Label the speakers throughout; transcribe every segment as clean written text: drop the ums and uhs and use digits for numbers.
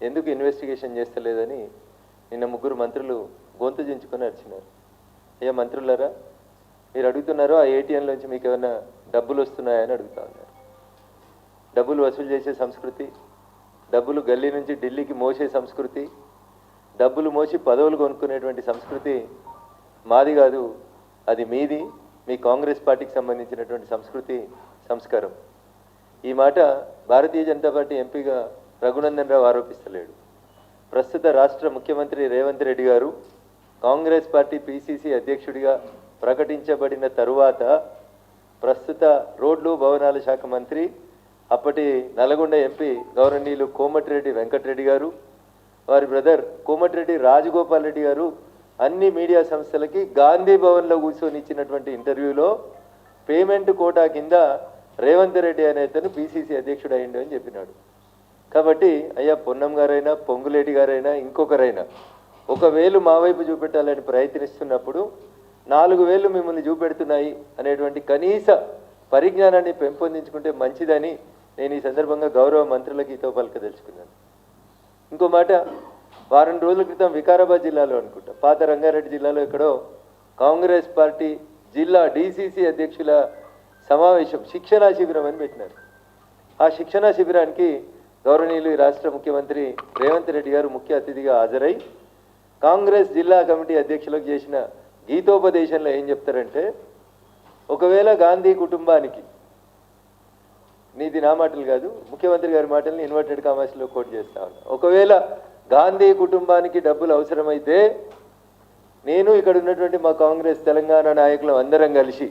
Speaker 1: ఎందుకు ఇన్వెస్టిగేషన్ చేస్తలేదని నిన్న ముగ్గురు మంత్రులు గొంతు దించుకొని అరిచినారు. అయ్యా మంత్రులారా, మీరు అడుగుతున్నారో ఆ ఏటీఎంలోంచి మీకు ఏమైనా డబ్బులు వస్తున్నాయని అడుగుతా ఉన్నారు. డబ్బులు వసూలు చేసే సంస్కృతి, డబ్బులు గల్లీ నుంచి ఢిల్లీకి మోసే సంస్కృతి, డబ్బులు మోసి పదవులు కొనుక్కునేటువంటి సంస్కృతి మాది కాదు, అది మీది, మీ కాంగ్రెస్ పార్టీకి సంబంధించినటువంటి సంస్కృతి సంస్కారం. ఈ మాట భారతీయ జనతా పార్టీ ఎంపీగా రఘునందన్ రావు ఆరోపిస్తలేడు. ప్రస్తుత రాష్ట్ర ముఖ్యమంత్రి రేవంత్ రెడ్డి గారు కాంగ్రెస్ పార్టీ పిసిసి అధ్యక్షుడిగా ప్రకటించబడిన తరువాత ప్రస్తుత రోడ్లు భవనాల శాఖ మంత్రి అప్పటి నల్గొండ ఎంపీ గౌరవనీయులు కోమటిరెడ్డి వెంకటరెడ్డి గారు, వారి బ్రదర్ కోమటిరెడ్డి రాజగోపాల్ రెడ్డి గారు అన్ని మీడియా సంస్థలకి గాంధీ భవన్లో కూర్చొని ఇచ్చినటువంటి ఇంటర్వ్యూలో పేమెంట్ కోటా కింద రేవంత్ రెడ్డి అనే అతను పిసిసి అధ్యక్షుడు అయ్యిండు అని చెప్పినాడు. కాబట్టి అయ్యా పొన్నం గారైనా పొంగులేటి గారైనా ఇంకొకరైనా 1,000 మా వైపు చూపెట్టాలని ప్రయత్నిస్తున్నప్పుడు 4,000 మిమ్మల్ని చూపెడుతున్నాయి అనేటువంటి కనీస పరిజ్ఞానాన్ని పెంపొందించుకుంటే మంచిదని నేను ఈ సందర్భంగా గౌరవ మంత్రులకు హితవు పలకదలుచుకున్నాను. ఇంకో మాట, వారం రోజుల క్రితం వికారాబాద్ జిల్లాలో అనుకుంటా, పాత రంగారెడ్డి జిల్లాలో ఎక్కడో కాంగ్రెస్ పార్టీ జిల్లా డిసిసి అధ్యక్షుల సమావేశం శిక్షణా శిబిరం అని పెట్టినారు. ఆ శిక్షణా శిబిరానికి గౌరవనీయులు రాష్ట్ర ముఖ్యమంత్రి రేవంత్ రెడ్డి గారు ముఖ్య అతిథిగా హాజరై కాంగ్రెస్ జిల్లా కమిటీ అధ్యక్షులకు చేసిన గీతోపదేశంలో ఏం చెప్తారంటే, ఒకవేళ గాంధీ కుటుంబానికి, నీది నా మాటలు కాదు ముఖ్యమంత్రి గారి మాటల్ని ఇన్వర్టెడ్ కామర్స్లో కోట్ చేస్తా ఉన్నా, ఒకవేళ గాంధీ కుటుంబానికి డబ్బులు అవసరమైతే నేను ఇక్కడ ఉన్నటువంటి మా కాంగ్రెస్ తెలంగాణ నాయకులు అందరం కలిసి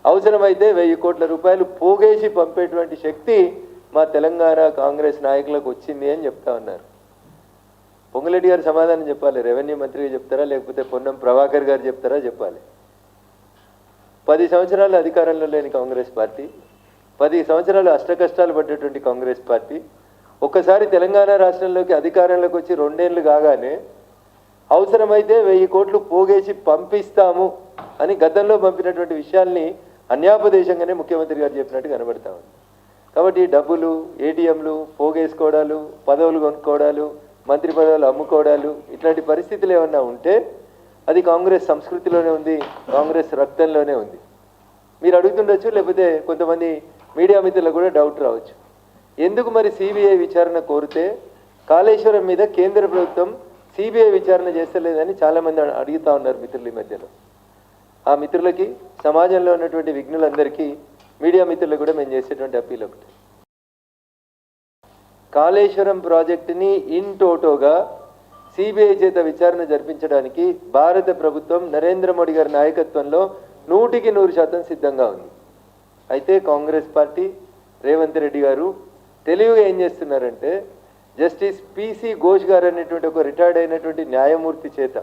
Speaker 1: అవసరమైతే 1,000 కోట్ల రూపాయలు పోగేసి పంపేటువంటి శక్తి మా తెలంగాణ కాంగ్రెస్ నాయకులకు వచ్చింది అని చెప్తా ఉన్నారు. పొంగులేటి గారు సమాధానం చెప్పాలి, రెవెన్యూ మంత్రిగా చెప్తారా లేకపోతే పొన్నం ప్రభాకర్ గారు చెప్తారా చెప్పాలి. 10 సంవత్సరాలు అధికారంలో లేని కాంగ్రెస్ పార్టీ, 10 సంవత్సరాలు అష్టకష్టాలు పడ్డటువంటి కాంగ్రెస్ పార్టీ ఒక్కసారి తెలంగాణ రాష్ట్రంలోకి అధికారంలోకి వచ్చి 2 ఏళ్ళు కాగానే అవసరమైతే 1,000 కోట్లు పోగేసి పంపిస్తాము అని గతంలో పంపినటువంటి విషయాల్ని అన్యాపదేశంగానే ముఖ్యమంత్రి గారు చెప్పినట్టు కనబడతా ఉంది. కాబట్టి డబ్బులు, ఏటీఎంలు, పోగేసుకోవడాలు, పదవులు కొనుక్కోవడాలు, మంత్రి పదవులు అమ్ముకోవడాలు, ఇట్లాంటి పరిస్థితులు ఏమన్నా ఉంటే అది కాంగ్రెస్ సంస్కృతిలోనే ఉంది, కాంగ్రెస్ రక్తంలోనే ఉంది. మీరు అడుగుతుండొచ్చు, లేకపోతే కొంతమంది మీడియా మిత్రులకు కూడా డౌట్ రావచ్చు, ఎందుకు మరి సిబిఐ విచారణ కోరితే కాళేశ్వరం మీద కేంద్ర ప్రభుత్వం సిబిఐ విచారణ చేస్తలేదని చాలామంది అడుగుతూ ఉన్నారు మిత్రుల మధ్యలో. ఆ మిత్రులకి, సమాజంలో ఉన్నటువంటి విఘ్నులందరికీ, మీడియా మిత్రులకు కూడా మేము చేసేటువంటి అప్పీల్ ఒకటి, కాళేశ్వరం ప్రాజెక్టుని ఇన్ టోటోగా సిబిఐ చేత విచారణ జరిపించడానికి భారత ప్రభుత్వం నరేంద్ర మోడీ గారి నాయకత్వంలో 100% సిద్ధంగా ఉంది. అయితే కాంగ్రెస్ పార్టీ, రేవంత్ రెడ్డి గారు తెలివిగా ఏం చేస్తున్నారంటే, జస్టిస్ పిసి ఘోష్ గారు అనేటువంటి ఒక రిటైర్డ్ అయినటువంటి న్యాయమూర్తి చేత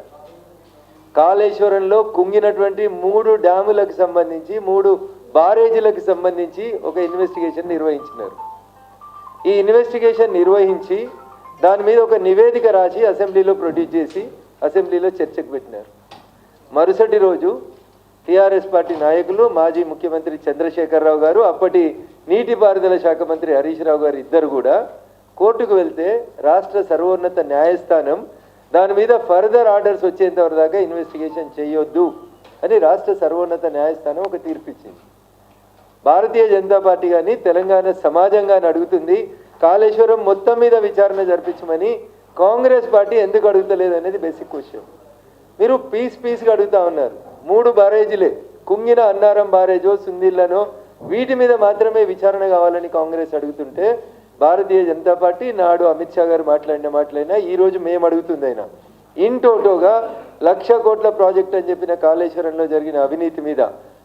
Speaker 1: కాళేశ్వరంలో కుంగినటువంటి 3 డ్యాములకు సంబంధించి 3 బారేజీలకు సంబంధించి ఒక ఇన్వెస్టిగేషన్ నిర్వహించినారు. ఈ ఇన్వెస్టిగేషన్ నిర్వహించి దాని మీద ఒక నివేదిక రాసి అసెంబ్లీలో ప్రొడ్యూస్ చేసి అసెంబ్లీలో చర్చకు పెట్టినారు. మరుసటి రోజు టీఆర్ఎస్ పార్టీ నాయకులు, మాజీ ముఖ్యమంత్రి చంద్రశేఖరరావు గారు, అప్పటి నీటిపారుదల శాఖ మంత్రి హరీష్ రావు గారు ఇద్దరు కూడా కోర్టుకు వెళ్తే రాష్ట్ర సర్వోన్నత న్యాయస్థానం దాని మీద ఫర్దర్ ఆర్డర్స్ వచ్చేంతవరకు దాకా ఇన్వెస్టిగేషన్ చేయొద్దు అని రాష్ట్ర సర్వోన్నత న్యాయస్థానం ఒక తీర్పిచ్చింది. భారతీయ జనతా పార్టీ కానీ తెలంగాణ సమాజం కానీ అడుగుతుంది, కాళేశ్వరం మొత్తం మీద విచారణ జరిపించమని కాంగ్రెస్ పార్టీ ఎందుకు అడుగుతలేదు అనేది బేసిక్ క్వశ్చన్. మీరు పీస్గా అడుగుతా ఉన్నారు. 3 బారేజీలే, కుంగిన అన్నారం బారేజో, సుందిళ్లనో, వీటి మీద మాత్రమే విచారణ కావాలని కాంగ్రెస్ అడుగుతుంటే, భారతీయ జనతా పార్టీ నాడు అమిత్ షా గారు మాట్లాడిన మాటలైనా ఈరోజు మేము అడుగుతుందైనా ఇన్ టోటోగా 1,00,000 కోట్ల ప్రాజెక్ట్ అని చెప్పిన కాళేశ్వరంలో జరిగిన అవినీతి మీద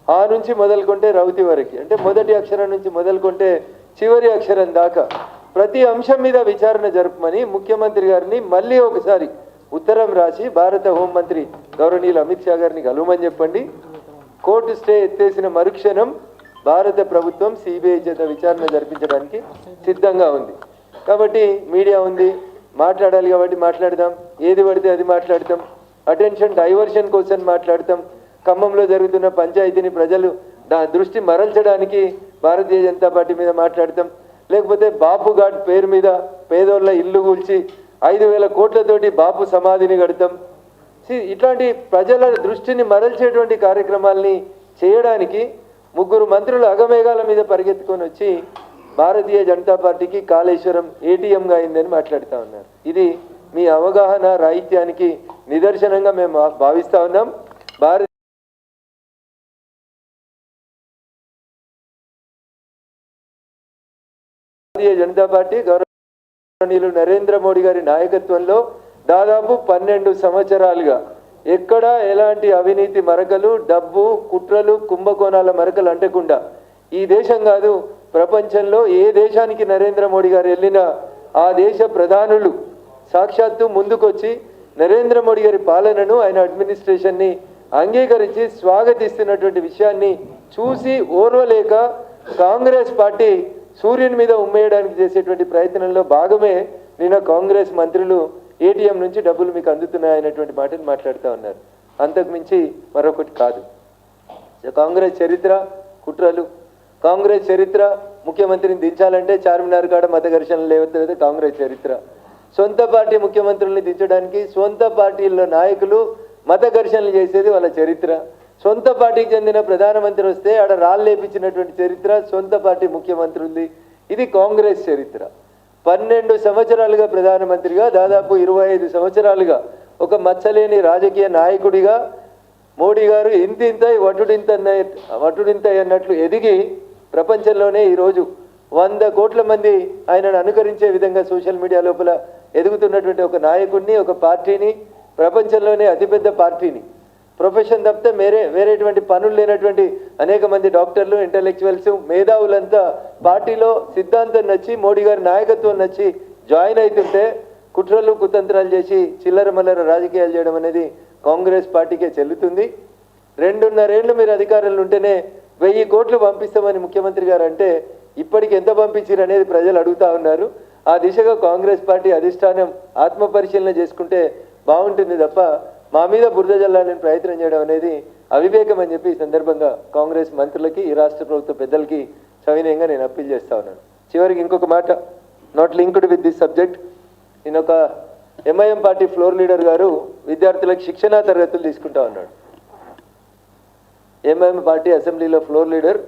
Speaker 1: ఆ నుంచి మొదలుకొంటే రౌతి వరకు, అంటే మొదటి అక్షరం నుంచి మొదలుకొంటే చివరి అక్షరం దాకా ప్రతి అంశం మీద విచారణ జరుపుమని ముఖ్యమంత్రి గారిని మళ్ళీ ఒకసారి ఉత్తరం రాసి భారత హోంమంత్రి గౌరవనీయులు అమిత్ షా గారిని కలవమని చెప్పండి. కోర్టు స్టే ఎత్తేసిన మరుక్షణం భారత ప్రభుత్వం సిబిఐ చేత విచారణ జరిపించడానికి సిద్ధంగా ఉంది. కాబట్టి మీడియా ఉంది, మాట్లాడాలి కాబట్టి మాట్లాడదాం, ఏది పడితే అది మాట్లాడతాం, అటెన్షన్ డైవర్షన్ కోసం మాట్లాడతాం, ఖమ్మంలో జరుగుతున్న పంచాయతీని ప్రజలు దృష్టి మరల్చడానికి భారతీయ జనతా పార్టీ మీద మాట్లాడతాం, లేకపోతే బాపు ఘాట్ పేరు మీద పేదోళ్ళ ఇల్లు కూల్చి 5,000 కోట్లతోటి బాపు సమాధిని కడతాం. ఇట్లాంటి ప్రజల దృష్టిని మరల్చేటువంటి కార్యక్రమాల్ని చేయడానికి ముగ్గురు మంత్రులు అగమేఘాల మీద పరిగెత్తుకొని వచ్చి భారతీయ జనతా పార్టీకి కాళేశ్వరం ఏటీఎంగా అయిందని మాట్లాడుతూ ఉన్నారు. ఇది మీ అవగాహన రాహిత్యానికి నిదర్శనంగా మేము భావిస్తూ ఉన్నాం. భారతీయ జనతా పార్టీ గౌరవనీయులు నరేంద్ర మోడీ గారి నాయకత్వంలో దాదాపు 12 సంవత్సరాలుగా ఎక్కడా ఎలాంటి అవినీతి మరకలు, డబ్బు, కుట్రలు, కుంభకోణాల మరకలు అంటకుండా ఈ దేశం కాదు ప్రపంచంలో ఏ దేశానికి నరేంద్ర మోడీ గారు వెళ్ళినా ఆ దేశ ప్రధానులు సాక్షాత్తు ముందుకొచ్చి నరేంద్ర మోడీ గారి పాలనను, ఆయన అడ్మినిస్ట్రేషన్ని అంగీకరించి స్వాగతిస్తున్నటువంటి విషయాన్ని చూసి ఓర్వలేక కాంగ్రెస్ పార్టీ సూర్యుని మీద ఉమ్మేయడానికి చేసేటువంటి ప్రయత్నంలో భాగమే నిన్న కాంగ్రెస్ మంత్రులు ఏటీఎం నుంచి డబ్బులు మీకు అందుతున్నాయనేటువంటి మాటను మాట్లాడుతూ ఉన్నారు. అంతకుమించి మరొకటి కాదు. కాంగ్రెస్ చరిత్ర కుట్రలు, కాంగ్రెస్ చరిత్ర ముఖ్యమంత్రిని దించాలంటే చార్మినార్ కాడ మత ఘర్షణలు లేవలేదు కాంగ్రెస్ చరిత్ర. సొంత పార్టీ ముఖ్యమంత్రుల్ని దించడానికి సొంత పార్టీల్లో నాయకులు మత ఘర్షణలు చేసేది వాళ్ళ చరిత్ర. సొంత పార్టీకి చెందిన ప్రధానమంత్రి వస్తే ఆడ రాళ్ళు లేపించినటువంటి చరిత్ర సొంత పార్టీ ముఖ్యమంత్రులది. ఇది కాంగ్రెస్ చరిత్ర. 12 సంవత్సరాలుగా ప్రధానమంత్రిగా, దాదాపు 25 సంవత్సరాలుగా ఒక మచ్చలేని రాజకీయ నాయకుడిగా మోడీ గారు ఇంతింతై వటుడింతై అన్నట్లు ఎదిగి ప్రపంచంలోనే ఈరోజు 100 కోట్ల మంది ఆయనను అనుకరించే విధంగా సోషల్ మీడియా లోపల ఎదుగుతున్నటువంటి ఒక నాయకుడిని, ఒక పార్టీని, ప్రపంచంలోనే అతిపెద్ద పార్టీని, ప్రొఫెషన్ తప్పితే వేరేటువంటి పనులు లేనటువంటి అనేక మంది డాక్టర్లు, ఇంటలెక్చువల్స్, మేధావులంతా పార్టీలో సిద్ధాంతం నచ్చి మోడీ గారి నాయకత్వం నచ్చి జాయిన్ అవుతుంటే కుట్రలు కుతంత్రాలు చేసి చిల్లర మల్లర రాజకీయాలు చేయడం అనేది కాంగ్రెస్ పార్టీకే చెల్లుతుంది. 2.5 ఏళ్ళు మీరు అధికారంలో ఉంటేనే 1000 కోట్లు పంపిస్తామని ముఖ్యమంత్రి గారు అంటే ఇప్పటికి ఎంత పంపించారు అనేది ప్రజలు అడుగుతా ఉన్నారు. ఆ దిశగా కాంగ్రెస్ పార్టీ అధిష్టానం ఆత్మపరిశీలన చేసుకుంటే బాగుంటుంది తప్ప మా మీద బురద జల్లాలని ప్రయత్నం చేయడం అనేది అవివేకం అని చెప్పి ఈ సందర్భంగా కాంగ్రెస్ మంత్రులకి, ఈ రాష్ట్ర ప్రభుత్వ పెద్దలకి సవినయంగా నేను అప్పీల్ చేస్తా ఉన్నాను. చివరికి ఇంకొక మాట, not linked with this subject. నేను ఒక ఎంఐఎం పార్టీ ఫ్లోర్ లీడర్ గారు విద్యార్థులకు శిక్షణా తరగతులు తీసుకుంటా ఉన్నాడు. ఎంఐఎం పార్టీ అసెంబ్లీలో ఫ్లోర్ లీడర్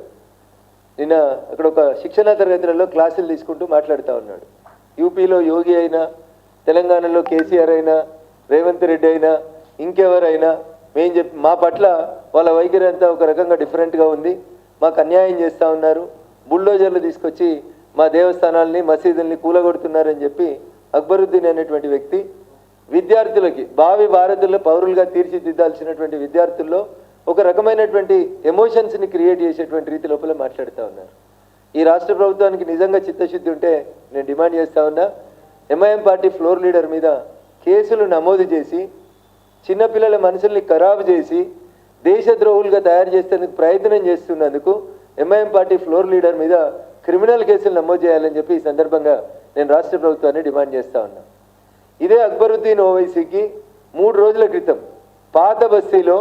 Speaker 1: నిన్న అక్కడ ఒక శిక్షణా తరగతులలో క్లాసులు తీసుకుంటూ మాట్లాడుతూ ఉన్నాడు. యూపీలో యోగి అయినా, తెలంగాణలో కేసీఆర్ అయినా, రేవంత్ రెడ్డి అయినా, ఇంకెవరైనా మా పట్ల వాళ్ళ వైఖరి అంతా ఒక రకంగా డిఫరెంట్గా ఉంది, మాకు అన్యాయం చేస్తూ ఉన్నారు, బుల్డోజర్లు తీసుకొచ్చి మా దేవస్థానాల్ని, మసీదుల్ని కూలగొడుతున్నారని చెప్పి అక్బరుద్దీన్ అనేటువంటి వ్యక్తి విద్యార్థులకి భావి భారతుల్లో పౌరులుగా తీర్చిదిద్దాల్సినటువంటి విద్యార్థుల్లో ఒక రకమైనటువంటి ఎమోషన్స్ని క్రియేట్ చేసేటువంటి రీతి లోపల మాట్లాడుతూ ఉన్నారు. ఈ రాష్ట్ర ప్రభుత్వానికి నిజంగా చిత్తశుద్ధి ఉంటే నేను డిమాండ్ చేస్తూ ఉన్నా, ఎంఐఎం పార్టీ ఫ్లోర్ లీడర్ మీద కేసులు నమోదు చేసి చిన్నపిల్లల మనసుల్ని ఖరాబు చేసి దేశద్రోహులుగా తయారు చేసేందుకు ప్రయత్నం చేస్తున్నందుకు ఎంఐఎం పార్టీ ఫ్లోర్ లీడర్ మీద క్రిమినల్ కేసులు నమోదు చేయాలని చెప్పి ఈ సందర్భంగా నేను రాష్ట్ర ప్రభుత్వాన్ని డిమాండ్ చేస్తూ ఉన్నా. ఇదే అక్బరుద్దీన్ ఓవైసీకి 3 రోజుల క్రితం పాత బస్తీలో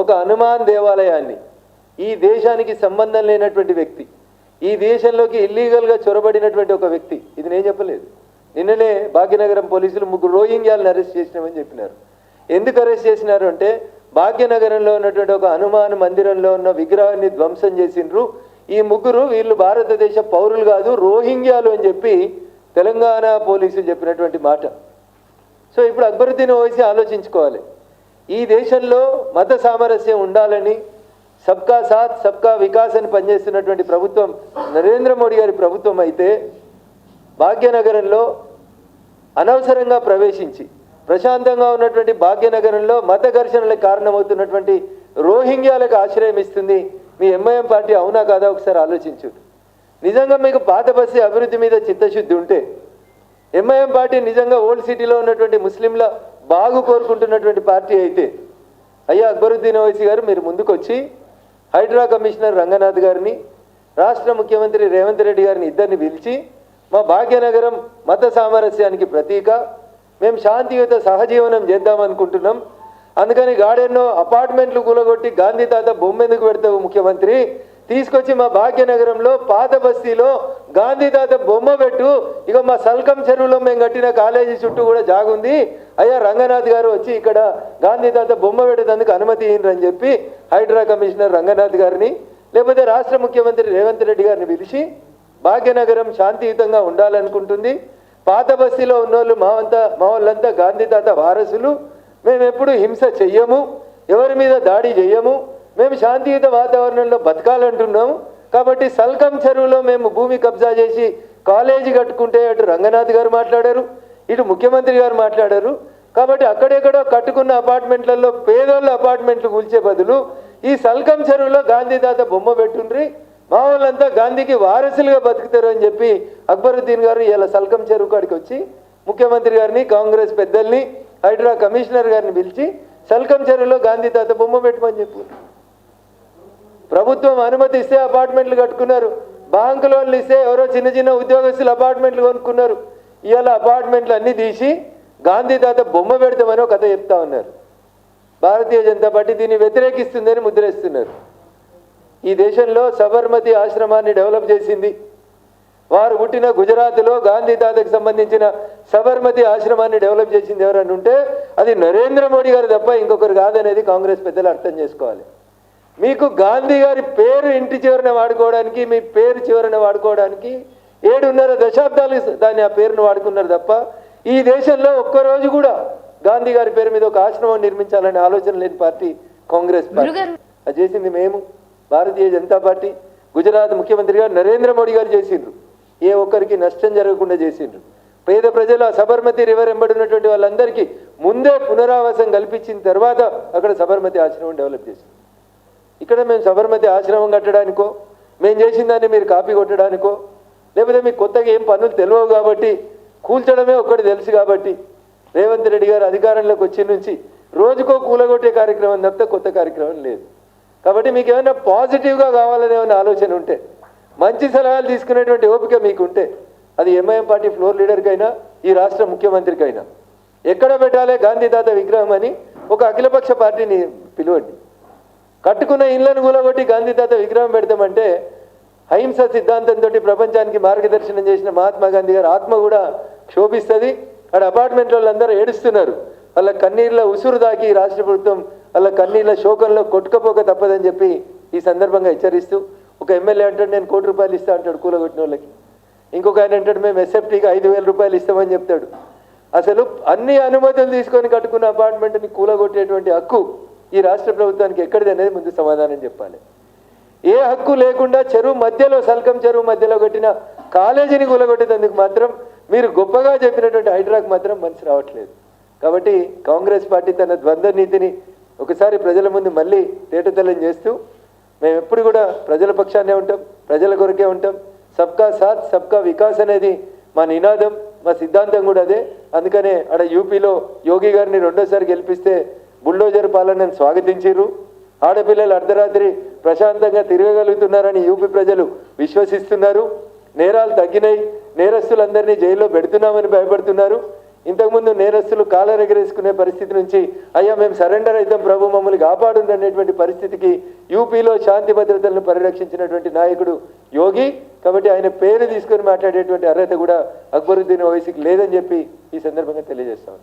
Speaker 1: ఒక హనుమాన్ దేవాలయాన్ని, ఈ దేశానికి సంబంధం లేనటువంటి వ్యక్తి, ఈ దేశంలోకి ఇల్లీగల్గా చొరబడినటువంటి ఒక వ్యక్తి, ఇది నేను చెప్పలేదు, నిన్ననే భాగ్యనగరం పోలీసులు 3 రోహింగ్యాలను అరెస్ట్ చేసినామని చెప్పినారు. ఎందుకు అరెస్ట్ చేసినారు అంటే భాగ్యనగరంలో ఉన్నటువంటి ఒక హనుమాన్ మందిరంలో ఉన్న విగ్రహాన్ని ధ్వంసం చేసిండ్రు, ఈ 3 వీళ్ళు భారతదేశ పౌరులు కాదు, రోహింగ్యాలు అని చెప్పి తెలంగాణ పోలీసులు చెప్పినటువంటి మాట. సో ఇప్పుడు అక్బరుద్దీన్ ఓవైసీ ఆలోచించుకోవాలి, ఈ దేశంలో మత సామరస్యం ఉండాలని సబ్కా సాత్ సబ్కా వికాస్ అని పనిచేస్తున్నటువంటి ప్రభుత్వం నరేంద్ర మోడీ గారి ప్రభుత్వం అయితే భాగ్యనగరంలో అనవసరంగా ప్రవేశించి ప్రశాంతంగా ఉన్నటువంటి భాగ్యనగరంలో మత ఘర్షణలకు కారణమవుతున్నటువంటి రోహింగ్యాలకు ఆశ్రయం ఇస్తుంది మీ ఎంఐఎం పార్టీ, అవునా కాదా ఒకసారి ఆలోచించు. నిజంగా మీకు పాత బస్తీ అభివృద్ధి మీద చిత్తశుద్ధి ఉంటే, ఎంఐఎం పార్టీ నిజంగా ఓల్డ్ సిటీలో ఉన్నటువంటి ముస్లింల బాగు కోరుకుంటున్నటువంటి పార్టీ అయితే, అయ్యా అక్బరుద్దీన్ ఓవైసీ గారు మీరు ముందుకొచ్చి హైడ్రా కమిషనర్ రంగనాథ్ గారిని, రాష్ట్ర ముఖ్యమంత్రి రేవంత్ రెడ్డి గారిని ఇద్దరిని పిలిచి మా భాగ్యనగరం మత సామరస్యానికి ప్రతీక, మేము శాంతియుత సహజీవనం చేద్దామనుకుంటున్నాం, అందుకని గార్డెన్నో అపార్ట్మెంట్లు కూలగొట్టి గాంధీ తాత బొమ్మ ఎందుకు పెడతావు ముఖ్యమంత్రి, తీసుకొచ్చి మా భాగ్యనగరంలో పాత బస్తీలో గాంధీ తాత బొమ్మ పెట్టు, ఇక మా సల్కం చెరువులో మేము కట్టిన కాలేజీ చుట్టూ కూడా జాగుంది, అయ్యా రంగనాథ్ గారు వచ్చి ఇక్కడ గాంధీ తాత బొమ్మ పెట్టేందుకు అనుమతి ఇయ్యండి చెప్పి హైడ్రా కమిషనర్ రంగనాథ్ గారిని లేకపోతే రాష్ట్ర ముఖ్యమంత్రి రేవంత్ రెడ్డి గారిని పిలిచి భాగ్యనగరం శాంతియుతంగా ఉండాలనుకుంటుంది, పాత బస్తీలో ఉన్నోళ్ళు మా వాళ్ళంతా గాంధీ తాత వారసులు, మేము ఎప్పుడు హింస చెయ్యము, ఎవరి మీద దాడి చెయ్యము, మేము శాంతియుత వాతావరణంలో బతకాలంటున్నాము, కాబట్టి సల్కం చెరువులో మేము భూమి కబ్జా చేసి కాలేజీ కట్టుకుంటే అటు రంగనాథ్ గారు మాట్లాడారు, ఇటు ముఖ్యమంత్రి గారు మాట్లాడారు, కాబట్టి అక్కడెక్కడో కట్టుకున్న అపార్ట్మెంట్లలో పేదోళ్ళ అపార్ట్మెంట్లు కూల్చే బదులు ఈ సల్కం చెరువులో గాంధీ తాత బొమ్మ పెట్టుండ్రి, మా వాళ్ళంతా గాంధీకి వారసులుగా బతుకుతారు అని చెప్పి అక్బరుద్దీన్ గారు ఇలా సల్కం చెరువు కాడికి వచ్చి ముఖ్యమంత్రి గారిని కాంగ్రెస్ పెద్దల్ని హైడ్రా కమిషనర్ గారిని పిలిచి సల్కం చెరువులో గాంధీ తాత బొమ్మ పెట్టమని చెప్పు. ప్రభుత్వం అనుమతి ఇస్తే అపార్ట్మెంట్లు కట్టుకున్నారు, బ్యాంకు లోన్లు ఇస్తే ఎవరో చిన్న చిన్న ఉద్యోగస్తులు అపార్ట్మెంట్లు కొనుక్కున్నారు, ఇవాళ అపార్ట్మెంట్లు అన్నీ తీసి గాంధీ తాత బొమ్మ పెడతామని ఒక కథ చెప్తా ఉన్నారు. భారతీయ జనతా పార్టీ దీన్ని వ్యతిరేకిస్తుందని ముద్రేస్తున్నారు. ఈ దేశంలో సబర్మతి ఆశ్రమాన్ని డెవలప్ చేసింది, వారు పుట్టిన గుజరాత్లో గాంధీ తాతకు సంబంధించిన సబర్మతి ఆశ్రమాన్ని డెవలప్ చేసింది ఎవరని ఉంటే అది నరేంద్ర మోడీ గారు తప్ప ఇంకొకరు కాదనేది కాంగ్రెస్ పెద్దలు అర్థం చేసుకోవాలి. మీకు గాంధీ గారి పేరు ఇంటి చివరన వాడుకోవడానికి, మీ పేరు చివరన వాడుకోవడానికి 7.5 దశాబ్దాలు దాన్ని ఆ పేరును వాడుకున్నారు తప్ప ఈ దేశంలో ఒక్కరోజు కూడా గాంధీ గారి పేరు మీద ఒక ఆశ్రమం నిర్మించాలనే ఆలోచన లేని పార్టీ కాంగ్రెస్ పార్టీ. అది చేసింది మేము, భారతీయ జనతా పార్టీ. గుజరాత్ ముఖ్యమంత్రి గారు నరేంద్ర మోడీ గారు చేసిండ్రు, ఏ ఒక్కరికి నష్టం జరగకుండా చేసిండ్రు. పేద ప్రజలు ఆ సబర్మతి రివర్ ఎంబడినటువంటి వాళ్ళందరికీ ముందే పునరావాసం కల్పించిన తర్వాత అక్కడ సబర్మతి ఆశ్రమం డెవలప్ చేసింది. ఇక్కడ మేము సబర్మతి ఆశ్రమం కట్టడానికో, మేము చేసిన దాన్ని మీరు కాపీ కొట్టడానికో, లేకపోతే మీకు కొత్తగా ఏం పనులు తెలియవు కాబట్టి కూల్చడమే ఒక్కటి తెలుసు కాబట్టి రేవంత్ రెడ్డి గారు అధికారంలోకి వచ్చి నుంచి రోజుకో కూలగొట్టే కార్యక్రమం తప్పితే కొత్త కార్యక్రమం లేదు. కాబట్టి మీకు ఏమైనా పాజిటివ్గా కావాలనే ఏమైనా ఆలోచన ఉంటే, మంచి సలహాలు తీసుకునేటువంటి ఓపిక మీకుంటే అది ఎంఐఎం పార్టీ ఫ్లోర్ లీడర్కైనా ఈ రాష్ట్ర ముఖ్యమంత్రికైనా ఎక్కడ పెట్టాలి గాంధీ తాత విగ్రహం అని ఒక అఖిలపక్ష పార్టీని పిలువండి. కట్టుకున్న ఇళ్లను కూలగొట్టి గాంధీ తాత విగ్రహం పెడతామంటే అహింస సిద్ధాంతంతో ప్రపంచానికి మార్గదర్శనం చేసిన మహాత్మా గాంధీ గారి ఆత్మ కూడా క్షోభిస్తుంది. అక్కడ అపార్ట్మెంట్ వాళ్ళందరూ ఏడుస్తున్నారు, వాళ్ళ కన్నీళ్ళ ఉసురు దాకి రాష్ట్ర ప్రభుత్వం వాళ్ళ కన్నీళ్ళ శోకంలో కొట్టుకపోక తప్పదని చెప్పి ఈ సందర్భంగా హెచ్చరిస్తూ, ఒక ఎమ్మెల్యే అంటాడు నేను ₹1 కోటి ఇస్తా అంటాడు కూలగొట్టిన వాళ్ళకి, ఇంకొక ఆయన అంటాడు మేము ఎస్ఎఫ్టీకి ₹5,000 ఇస్తామని చెప్తాడు. అసలు అన్ని అనుమతులు తీసుకొని కట్టుకున్న అపార్ట్మెంట్ని కూలగొట్టేటువంటి హక్కు ఈ రాష్ట్ర ప్రభుత్వానికి ఎక్కడిది అనేది ముందు సమాధానం చెప్పాలి. ఏ హక్కు లేకుండా చెరువు మధ్యలో సల్కం చెరువు మధ్యలో కట్టిన కాలేజీని కూలగొట్టేందుకు మాత్రం మీరు గొప్పగా చెప్పినటువంటి హైడ్రాకు మాత్రం మనసు రావట్లేదు. కాబట్టి కాంగ్రెస్ పార్టీ తన ద్వంద్వ నీతిని ఒకసారి ప్రజల ముందు మళ్ళీ తేటతెల్లం చేస్తూ మేము ఎప్పుడు కూడా ప్రజల పక్షాన్నే ఉంటాం, ప్రజల కొరకే ఉంటాం. సబ్కా సాత్ సబ్కా వికాస్ అనేది మా నినాదం, మా సిద్ధాంతం కూడా అదే. అందుకనే అక్కడ యూపీలో యోగి గారిని రెండోసారి గెలిపిస్తే బుల్డోజర్ పాలనను స్వాగతించారు. ఆడపిల్లలు అర్ధరాత్రి ప్రశాంతంగా తిరగగలుగుతున్నారని యూపీ ప్రజలు విశ్వసిస్తున్నారు. నేరాలు తగ్గినాయి, నేరస్తులందరినీ జైల్లో పెడుతున్నామని భయపడుతున్నారు. ఇంతకుముందు నేరస్తులు కాలర్ ఎగరేసుకునే పరిస్థితి నుంచి అయ్యా మేము సరెండర్ అవుతాం ప్రభు మమ్మల్ని కాపాడుంది అనేటువంటి పరిస్థితికి యూపీలో శాంతి భద్రతలను పరిరక్షించినటువంటి నాయకుడు యోగి. కాబట్టి ఆయన పేరు తీసుకొని మాట్లాడేటువంటి అర్హత కూడా అక్బరుద్దీన్ ఓవైసీకి లేదని చెప్పి ఈ సందర్భంగా తెలియజేస్తాను.